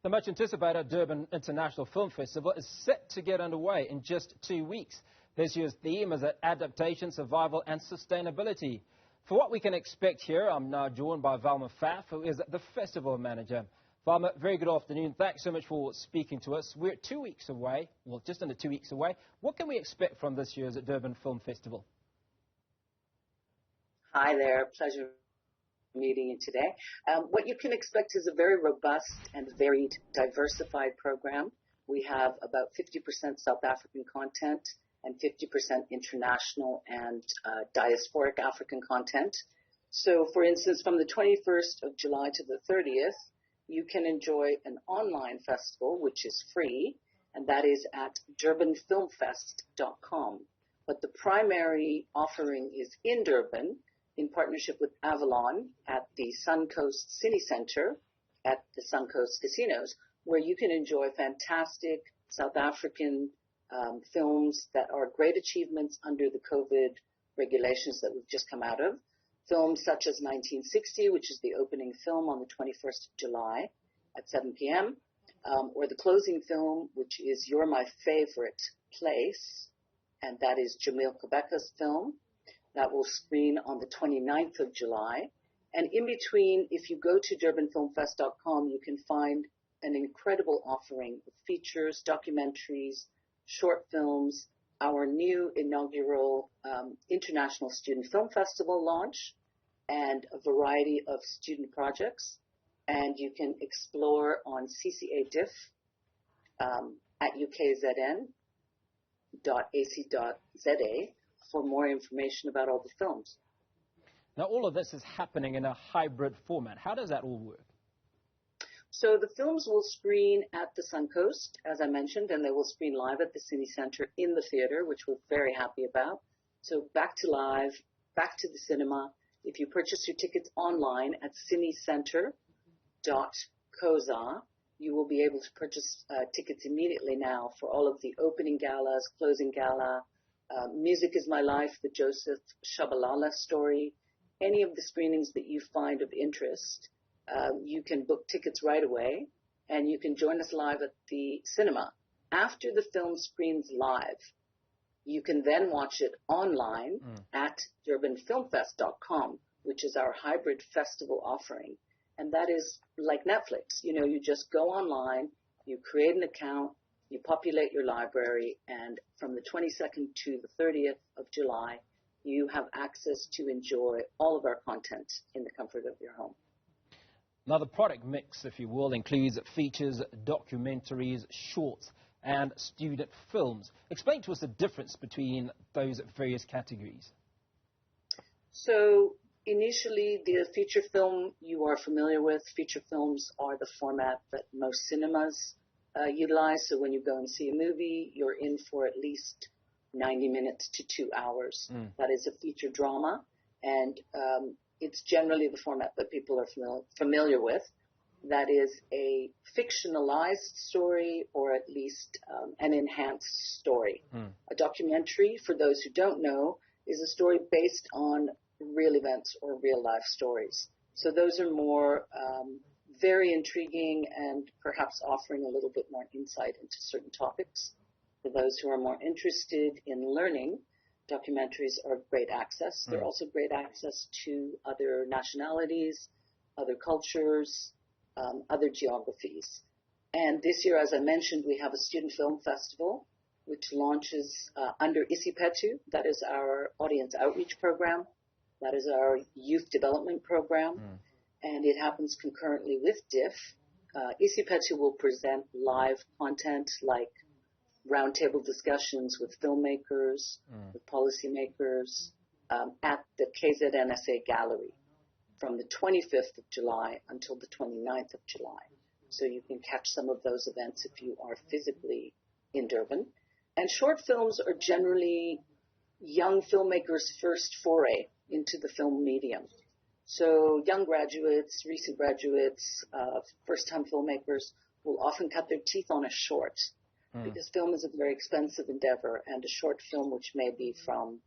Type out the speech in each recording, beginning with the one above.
The much anticipated Durban International Film Festival is set to get underway in just 2 weeks. This year's theme is Adaptation, Survival and Sustainability. For what we can expect here, I'm now joined by Valma Pfaff, who is the festival manager. Valma, very good afternoon. Thanks so much for speaking to us. We're 2 weeks away, well, just under 2 weeks away. What can we expect from this year's Durban Film Festival? Hi there. Pleasure meeting you today. What you can expect is a very robust and varied, diversified program. We have about 50% South African content and 50% international and diasporic African content. So, for instance, from the 21st of July to the 30th, you can enjoy an online festival, which is free, and that is at durbanfilmfest.com. But the primary offering is in Durban, in partnership with Avalon at the Suncoast City Center at the Suncoast Casinos, where you can enjoy fantastic South African films that are great achievements under the COVID regulations that we've just come out of. Films such as 1960, which is the opening film on the 21st of July at 7 p.m., or the closing film, which is You're My Favorite Place, and that is Jamil Kobeka's film. That will screen on the 29th of July. And in between, if you go to durbanfilmfest.com, you can find an incredible offering of features, documentaries, short films, our new inaugural International Student Film Festival launch, and a variety of student projects. And you can explore on CCADIF at ukzn.ac.za for more information about all the films. Now, all of this is happening in a hybrid format. How does that all work? So the films will screen at the Suncoast, as I mentioned, and they will screen live at the City Center in the theater, which we're very happy about. So back to live, back to the cinema. If you purchase your tickets online at cinicenter.coza, you will be able to purchase tickets immediately now for all of the opening galas, closing gala, Music is My Life, the Joseph Shabalala story, any of the screenings that you find of interest. You can book tickets right away, and you can join us live at the cinema. After the film screens live, you can then watch it online at durbanfilmfest.com, which is our hybrid festival offering. And that is like Netflix. You know, you just go online, you create an account, you populate your library, and from the 22nd to the 30th of July, you have access to enjoy all of our content in the comfort of your home. Now, the product mix, if you will, includes features, documentaries, shorts, and student films. Explain to us the difference between those various categories. So, initially, the feature film you are familiar with. Feature films are the format that most cinemas utilize. So when you go and see a movie, you're in for at least 90 minutes to 2 hours. That is a feature drama, and it's generally the format that people are familiar with. That is a fictionalized story, or at least an enhanced story. A documentary, for those who don't know, is a story based on real events or real life stories. So those are more very intriguing and perhaps offering a little bit more insight into certain topics. For those who are more interested in learning, documentaries are great access. They're also great access to other nationalities, other cultures, other geographies. And this year, as I mentioned, we have a student film festival, which launches under Isipetu. That is our audience outreach program. That is our youth development program. And it happens concurrently with DIF. Isipetu will present live content like roundtable discussions with filmmakers, with policymakers at the KZNSA Gallery from the 25th of July until the 29th of July. So you can catch some of those events if you are physically in Durban. And short films are generally young filmmakers' first foray into the film medium. So young graduates, recent graduates, first-time filmmakers will often cut their teeth on a short because film is a very expensive endeavor, and a short film, which may be from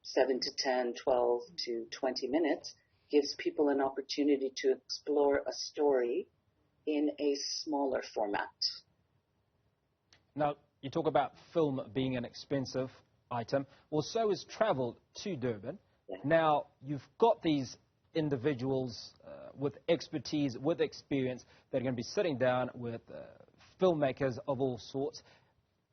7 to 10, 12 to 20 minutes, gives people an opportunity to explore a story in a smaller format. Now, you talk about film being an expensive item. Well, so is travel to Durban. Yeah. Now, you've got these individuals with expertise, with experience, that are going to be sitting down with filmmakers of all sorts.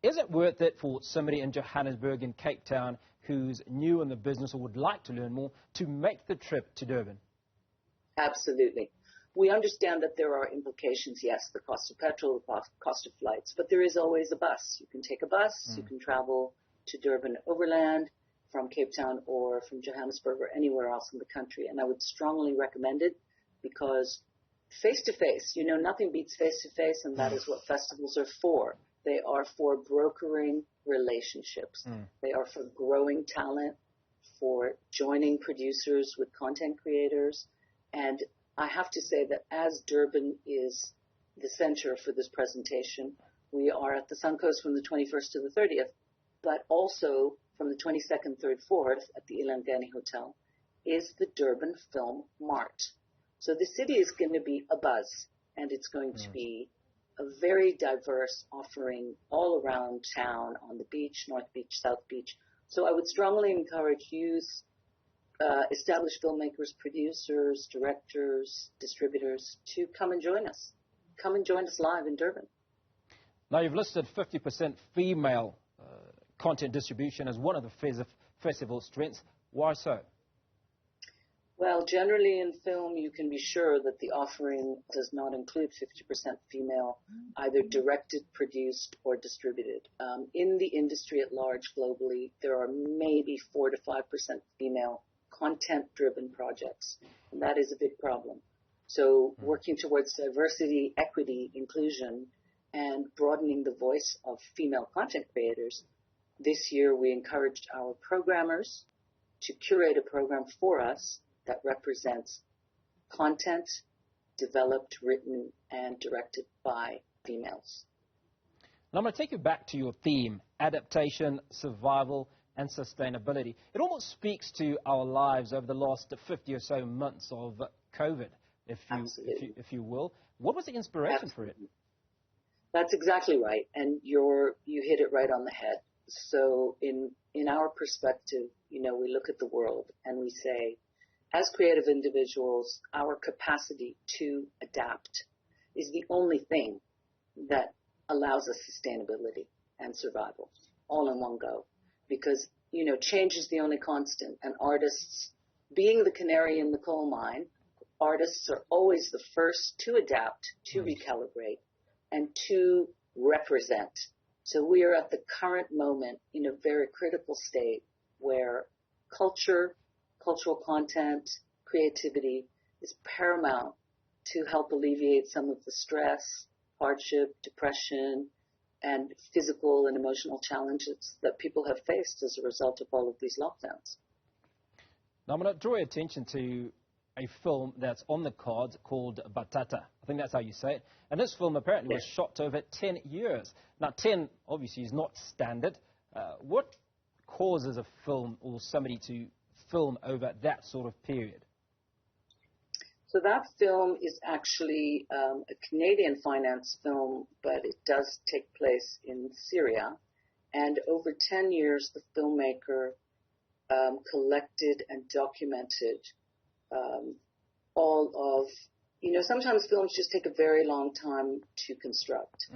Is it worth it for somebody in Johannesburg and Cape Town who's new in the business or would like to learn more to make the trip to Durban? Absolutely. We understand that there are implications, yes, the cost of petrol, the cost of flights, but there is always a bus. You can take a bus, you can travel to Durban overland from Cape Town or from Johannesburg or anywhere else in the country. And I would strongly recommend it because face-to-face, nothing beats face-to-face, and that is what festivals are for. They are for brokering relationships. They are for growing talent, for joining producers with content creators. And I have to say that as Durban is the center for this presentation, we are at the Suncoast from the 21st to the 30th, but also from the 22nd, 3rd, 4th at the Ilangani Hotel is the Durban Film Mart. So the city is going to be abuzz, and it's going to be a very diverse offering all around town, on the beach, North Beach, South Beach. So I would strongly encourage youth, established filmmakers, producers, directors, distributors to come and join us. Come and join us live in Durban. Now, you've listed 50% female content distribution as one of the festival's strengths. Why so? Well, generally in film, you can be sure that the offering does not include 50% female, either directed, produced, or distributed. In the industry at large globally, there are maybe 4 to 5% female content-driven projects, and that is a big problem. So working towards diversity, equity, inclusion, and broadening the voice of female content creators, this year we encouraged our programmers to curate a program for us that represents content developed, written, and directed by females. Now I'm going to take you back to your theme, adaptation, survival, and sustainability. It almost speaks to our lives over the last 50 or so months of COVID, if you will. What was the inspiration for it? That's exactly right, and you hit it right on the head. So in our perspective, we look at the world and we say, as creative individuals, our capacity to adapt is the only thing that allows us sustainability and survival all in one go. Because, change is the only constant, and artists, being the canary in the coal mine, artists are always the first to adapt, to recalibrate, and to represent. So we are at the current moment in a very critical state where cultural content, creativity is paramount to help alleviate some of the stress, hardship, depression, and physical and emotional challenges that people have faced as a result of all of these lockdowns. Now I'm going to draw your attention to a film that's on the cards called Batata. I think that's how you say it. And this film apparently was shot over 10 years. Now 10 obviously is not standard. What causes a film or somebody to film over that sort of period? So that film is actually a Canadian finance film, but it does take place in Syria. And over 10 years, the filmmaker collected and documented all of, sometimes films just take a very long time to construct.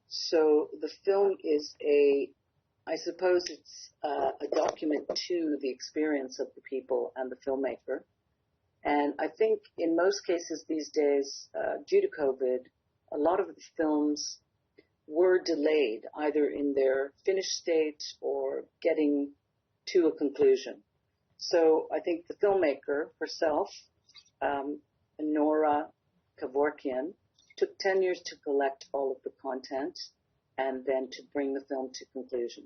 So the film is I suppose it's a document to the experience of the people and the filmmaker. And I think in most cases these days, due to COVID, a lot of the films were delayed, either in their finished state or getting to a conclusion. So I think the filmmaker herself, Nora Kevorkian, took 10 years to collect all of the content and then to bring the film to conclusion.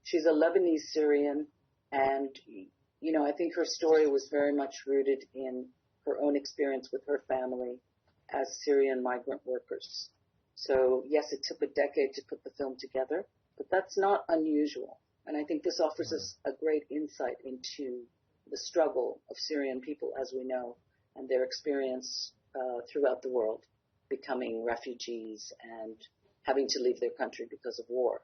She's a Lebanese Syrian, and I think her story was very much rooted in her own experience with her family as Syrian migrant workers. So yes, it took a decade to put the film together, but that's not unusual. And I think this offers us a great insight into the struggle of Syrian people, as we know, and their experience throughout the world. becoming refugees and having to leave their country because of war.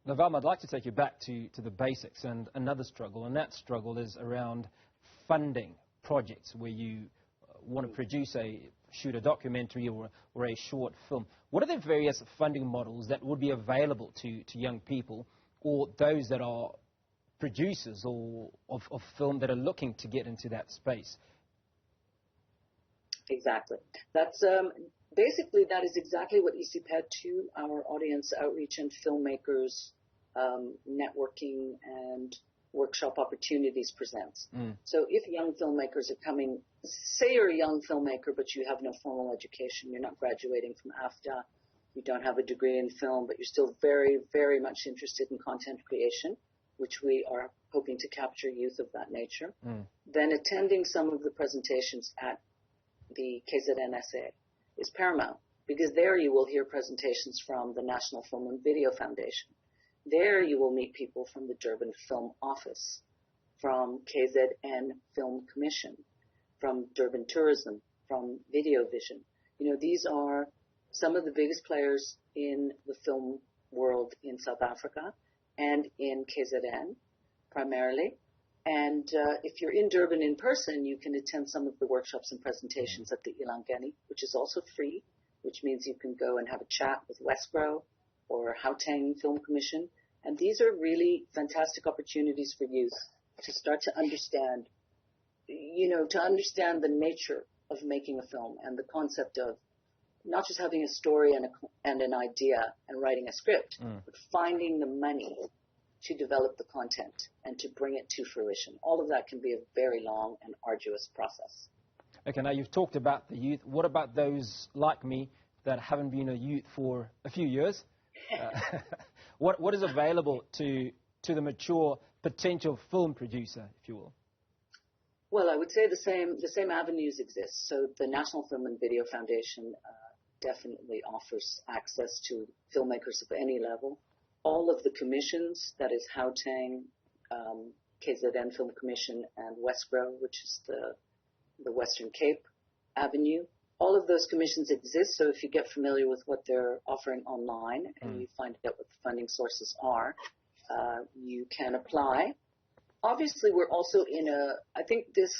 Now, Velma, I'd like to take you back to the basics and another struggle, and that struggle is around funding projects where you want to shoot a documentary or a short film. What are the various funding models that would be available to young people or those that are producers of film that are looking to get into that space? Exactly. That's basically that is exactly what ECPAD 2, our audience outreach and filmmakers networking and workshop opportunities presents. So if young filmmakers are coming, say you're a young filmmaker but you have no formal education, you're not graduating from AFDA, you don't have a degree in film, but you're still very, very much interested in content creation, which we are hoping to capture youth of that nature, then attending some of the presentations at the KZNSA is paramount, because there you will hear presentations from the National Film and Video Foundation. There you will meet people from the Durban Film Office, from KZN Film Commission, from Durban Tourism, from Video Vision. You know, these are some of the biggest players in the film world in South Africa and in KZN primarily. And if you're in Durban in person, you can attend some of the workshops and presentations at the Ilangeni, which is also free, which means you can go and have a chat with Westboro or Gauteng Film Commission. And these are really fantastic opportunities for youth to start to understand, to understand the nature of making a film and the concept of not just having a story and an idea and writing a script, but finding the money to develop the content and to bring it to fruition. All of that can be a very long and arduous process. Okay, now you've talked about the youth. What about those like me that haven't been a youth for a few years? What is available to the mature potential film producer, if you will? Well, I would say the same avenues exist. So the National Film and Video Foundation definitely offers access to filmmakers of any level. All of the commissions, that is Gauteng, KZN Film Commission, and Westboro, which is the Western Cape Avenue, all of those commissions exist. So if you get familiar with what they're offering online and you find out what the funding sources are, you can apply. Obviously, we're also I think this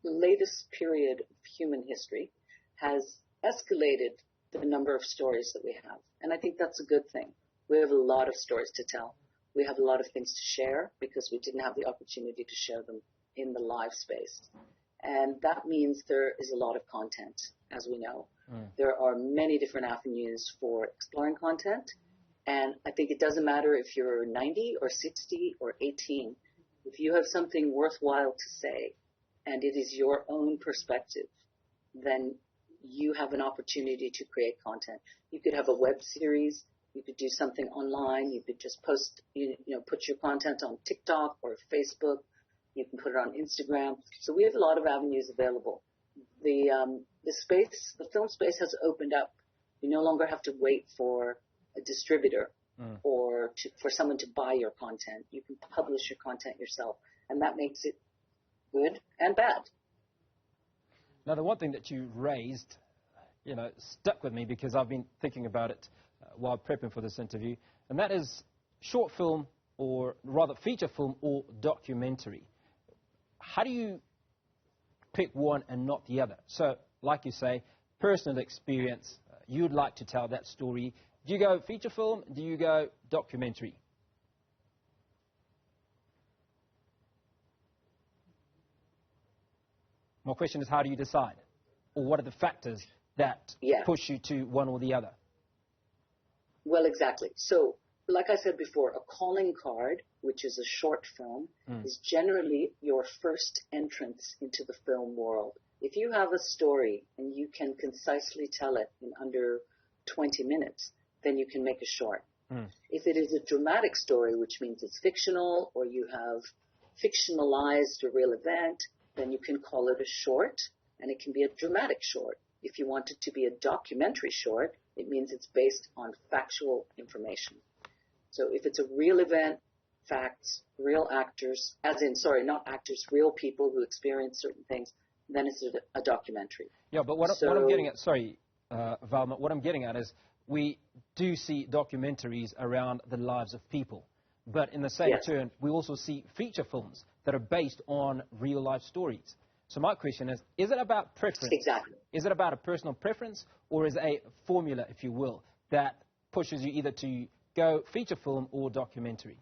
latest period of human history has escalated the number of stories that we have. And I think that's a good thing. We have a lot of stories to tell. We have a lot of things to share because we didn't have the opportunity to share them in the live space. And that means there is a lot of content, as we know. There are many different avenues for exploring content. And I think it doesn't matter if you're 90 or 60 or 18. If you have something worthwhile to say and it is your own perspective, then you have an opportunity to create content. You could have a web series. You could do something online. You could just post, put your content on TikTok or Facebook. You can put it on Instagram. So we have a lot of avenues available. The film space has opened up. You no longer have to wait for a distributor or for someone to buy your content. You can publish your content yourself, and that makes it good and bad. Now, the one thing that you raised, stuck with me because I've been thinking about it while prepping for this interview, and that is short film, or rather feature film or documentary. How do you pick one and not the other? So, like you say, personal experience, you'd like to tell that story. Do you go feature film? Do you go documentary? My question is, how do you decide? Or what are the factors that push you to one or the other? Well, exactly. So, like I said before, a calling card, which is a short film, is generally your first entrance into the film world. If you have a story and you can concisely tell it in under 20 minutes, then you can make a short. If it is a dramatic story, which means it's fictional, or you have fictionalized a real event, then you can call it a short, and it can be a dramatic short. If you want it to be a documentary short, it means it's based on factual information. So if it's a real event, facts, real actors, not actors, real people who experience certain things, then it's a documentary. Yeah, but what I'm getting at, sorry, Valma, what I'm getting at is we do see documentaries around the lives of people. But in the same turn, we also see feature films that are based on real-life stories. So my question is it about preference? Exactly. Is it about a personal preference, or is it a formula, if you will, that pushes you either to go feature film or documentary?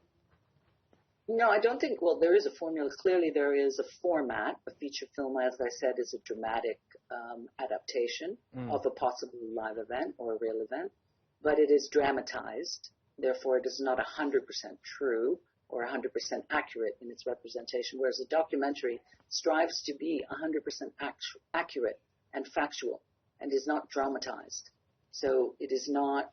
No, I don't think, well, there is a formula. Clearly there is a format. A feature film, as I said, is a dramatic adaptation of a possible live event or a real event, but it is dramatized. Therefore, it is not 100% true or 100% accurate in its representation, whereas a documentary strives to be 100% accurate and factual and is not dramatized. So it is not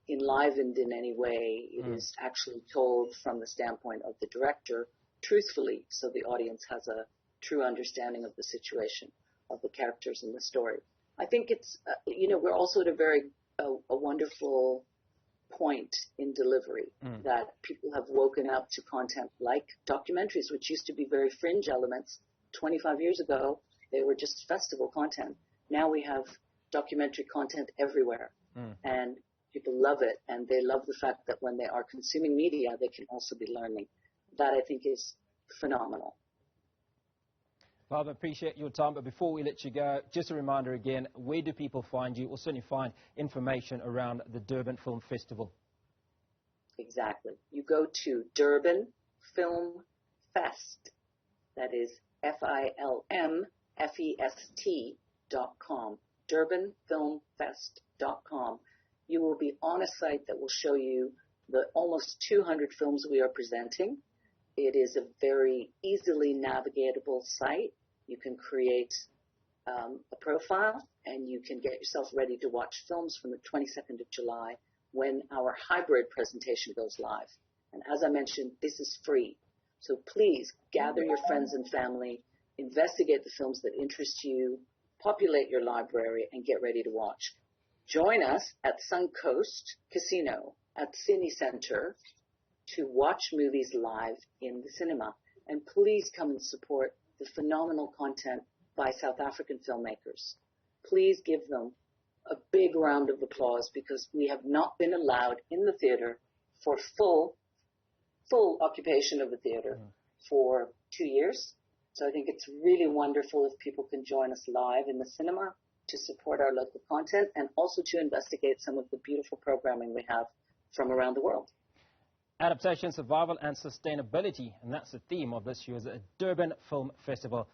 enlivened in any way. It is actually told from the standpoint of the director truthfully, so the audience has a true understanding of the situation, of the characters in the story. I think it's, we're also at a wonderful point in delivery that people have woken up to content like documentaries, which used to be very fringe elements 25 years ago. They were just festival content. Now we have documentary content everywhere, and people love it, and they love the fact that when they are consuming media, they can also be learning. That, I think, is phenomenal. Bob, I appreciate your time, but before we let you go, just a reminder again, where do people find you, or certainly find information around the Durban Film Festival? Exactly. You go to Durban Film Fest, that is FILMFEST.com, durbanfilmfest.com. You will be on a site that will show you the almost 200 films we are presenting. It is a very easily navigatable site. You can create a profile, and you can get yourself ready to watch films from the 22nd of July when our hybrid presentation goes live. And as I mentioned, this is free. So please gather your friends and family, investigate the films that interest you, populate your library, and get ready to watch. Join us at Suncoast Casino at Cine Center to watch movies live in the cinema. And please come and support the phenomenal content by South African filmmakers. Please give them a big round of applause, because we have not been allowed in the theater for full occupation of the theater for 2 years. So I think it's really wonderful if people can join us live in the cinema to support our local content and also to investigate some of the beautiful programming we have from around the world. Adaptation, survival and sustainability, and that's the theme of this year's Durban Film Festival.